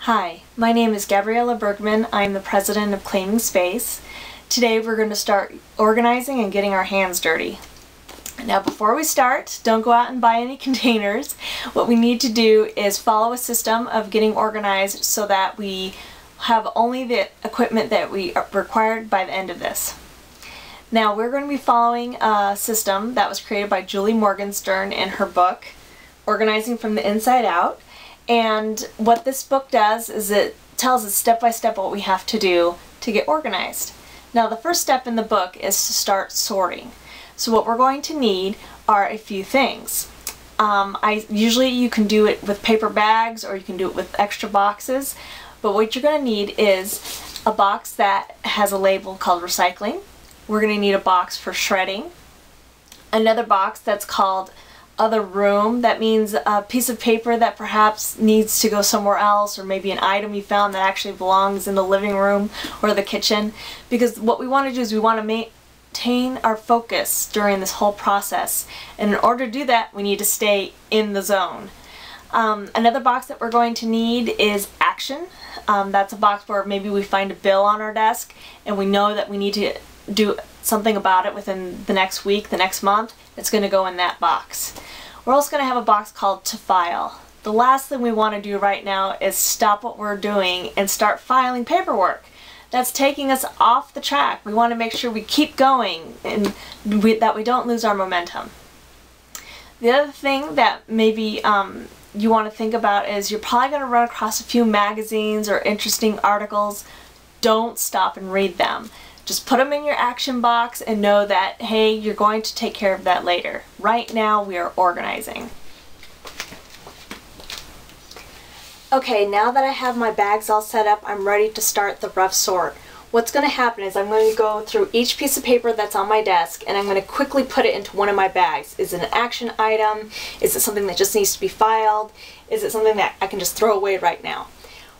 Hi, my name is Gabriella Bergman. I'm the president of Claiming Space. Today we're going to start organizing and getting our hands dirty. Now before we start, don't go out and buy any containers. What we need to do is follow a system of getting organized so that we have only the equipment that we are required by the end of this. Now we're going to be following a system that was created by Julie Morgenstern in her book, Organizing from the Inside Out. And what this book does is it tells us step by step what we have to do to get organized. Now the first step in the book is to start sorting. So what we're going to need are a few things. Usually you can do it with paper bags or you can do it with extra boxes, but what you're going to need is a box that has a label called recycling. We're going to need a box for shredding, another box that's called other room. That means a piece of paper that perhaps needs to go somewhere else, or maybe an item you found that actually belongs in the living room or the kitchen, because what we want to do is we want to maintain our focus during this whole process, and in order to do that we need to stay in the zone. Another box that we're going to need is action. That's a box where maybe we find a bill on our desk and we know that we need to do something about it within the next week, the next month. It's going to go in that box. We're also going to have a box called to file. The last thing we want to do right now is stop what we're doing and start filing paperwork. That's taking us off the track. We want to make sure we keep going and that we don't lose our momentum. The other thing that maybe you want to think about is you're probably going to run across a few magazines or interesting articles. Don't stop and read them. Just put them in your action box and know that, hey, you're going to take care of that later. Right now we are organizing. Okay, now that I have my bags all set up, I'm ready to start the rough sort. What's going to happen is I'm going to go through each piece of paper that's on my desk and I'm going to quickly put it into one of my bags. Is it an action item? Is it something that just needs to be filed? Is it something that I can just throw away right now?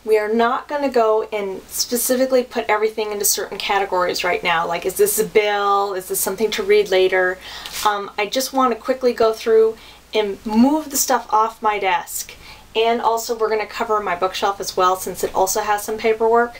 We are not going to go and specifically put everything into certain categories right now, like is this a bill, is this something to read later. I just want to quickly go through and move the stuff off my desk. And also we're going to cover my bookshelf as well, since it also has some paperwork.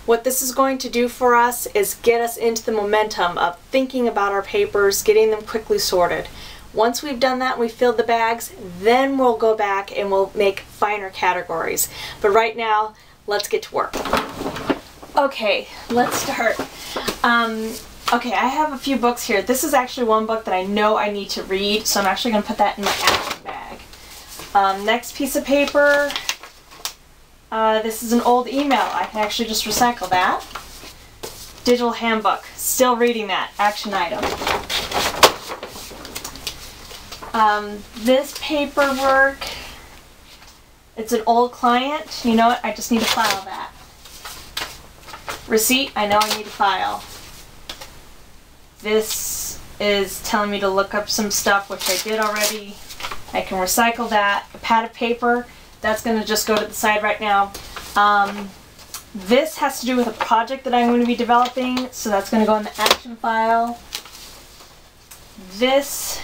What this is going to do for us is get us into the momentum of thinking about our papers, getting them quickly sorted. Once we've done that and we filled the bags, then we'll go back and we'll make finer categories. But right now, let's get to work. Okay, let's start. Okay, I have a few books here. This is actually one book that I know I need to read, so I'm actually going to put that in my action bag. Next piece of paper, this is an old email. I can actually just recycle that. Digital handbook, still reading that, action item. This paperwork, it's an old client. You know what? I just need to file that. Receipt, I know I need to file. This is telling me to look up some stuff, which I did already. I can recycle that. A pad of paper, that's going to just go to the side right now. This has to do with a project that I'm going to be developing, so that's going to go in the action file. This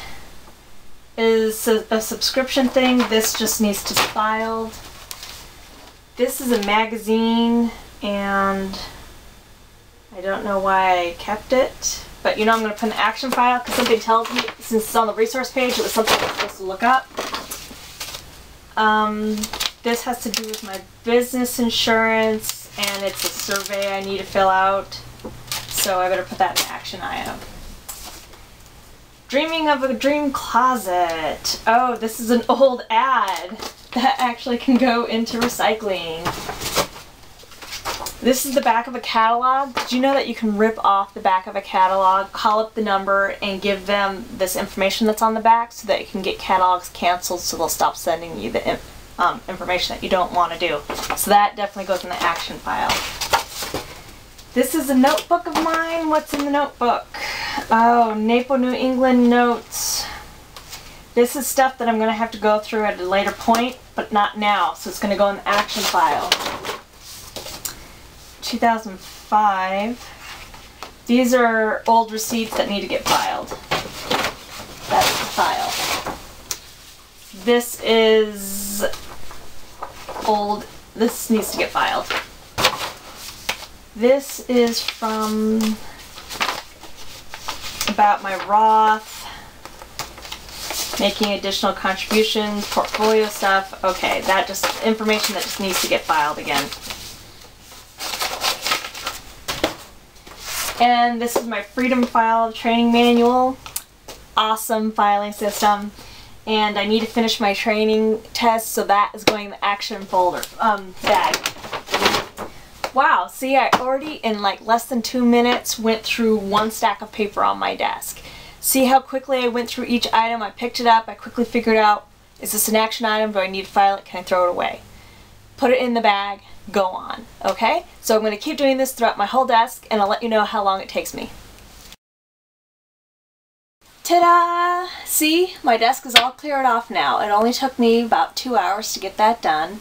is a subscription thing. This just needs to be filed. This is a magazine and I don't know why I kept it, but you know I'm going to put an action file because something tells me, since it's on the resource page, it was something I'm supposed to look up. This has to do with my business insurance and it's a survey I need to fill out, so I better put that in the action item. Dreaming of a dream closet. Oh, this is an old ad that actually can go into recycling. This is the back of a catalog. Did you know that you can rip off the back of a catalog, call up the number, and give them this information that's on the back so that you can get catalogs canceled so they'll stop sending you the information that you don't want to do. So that definitely goes in the action file. This is a notebook of mine. What's in the notebook? Oh, Napo, New England notes. This is stuff that I'm going to have to go through at a later point, but not now, so it's going to go in the action file. 2005. These are old receipts that need to get filed. That's the file. This is old this needs to get filed. This is from about my Roth, making additional contributions, portfolio stuff. Okay, that just information that just needs to get filed again. And this is my Freedom File Training Manual. Awesome filing system. And I need to finish my training test, so that is going in the action folder bag. Wow, see, I already in like less than 2 minutes went through one stack of paper on my desk. See how quickly I went through each item? I picked it up, I quickly figured out, is this an action item? Do I need to file it? Can I throw it away? Put it in the bag, go on, okay? So I'm going to keep doing this throughout my whole desk, and I'll let you know how long it takes me. Ta-da! See, my desk is all cleared off now. It only took me about 2 hours to get that done.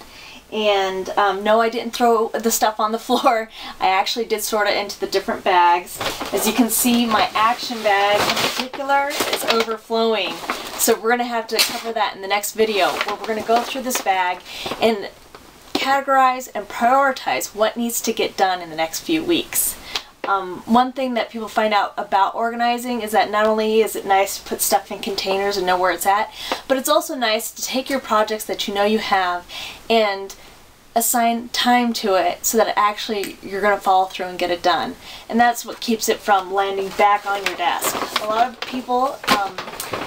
And no, I didn't throw the stuff on the floor. I actually did sort it into the different bags. As you can see, my action bag in particular is overflowing. So we're going to have to cover that in the next video, where we're going to go through this bag and categorize and prioritize what needs to get done in the next few weeks. One thing that people find out about organizing is that not only is it nice to put stuff in containers and know where it's at, but it's also nice to take your projects that you know you have and assign time to it so that actually you're going to follow through and get it done. And that's what keeps it from landing back on your desk. A lot of people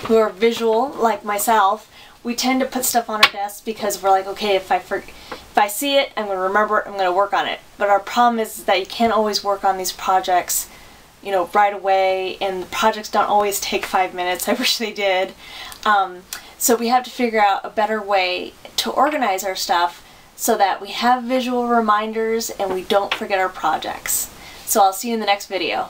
who are visual, like myself, we tend to put stuff on our desk because we're like, okay, if I see it, I'm going to remember it, I'm going to work on it. But our problem is that you can't always work on these projects, you know, right away, and the projects don't always take 5 minutes. I wish they did. So we have to figure out a better way to organize our stuff so that we have visual reminders and we don't forget our projects. So I'll see you in the next video.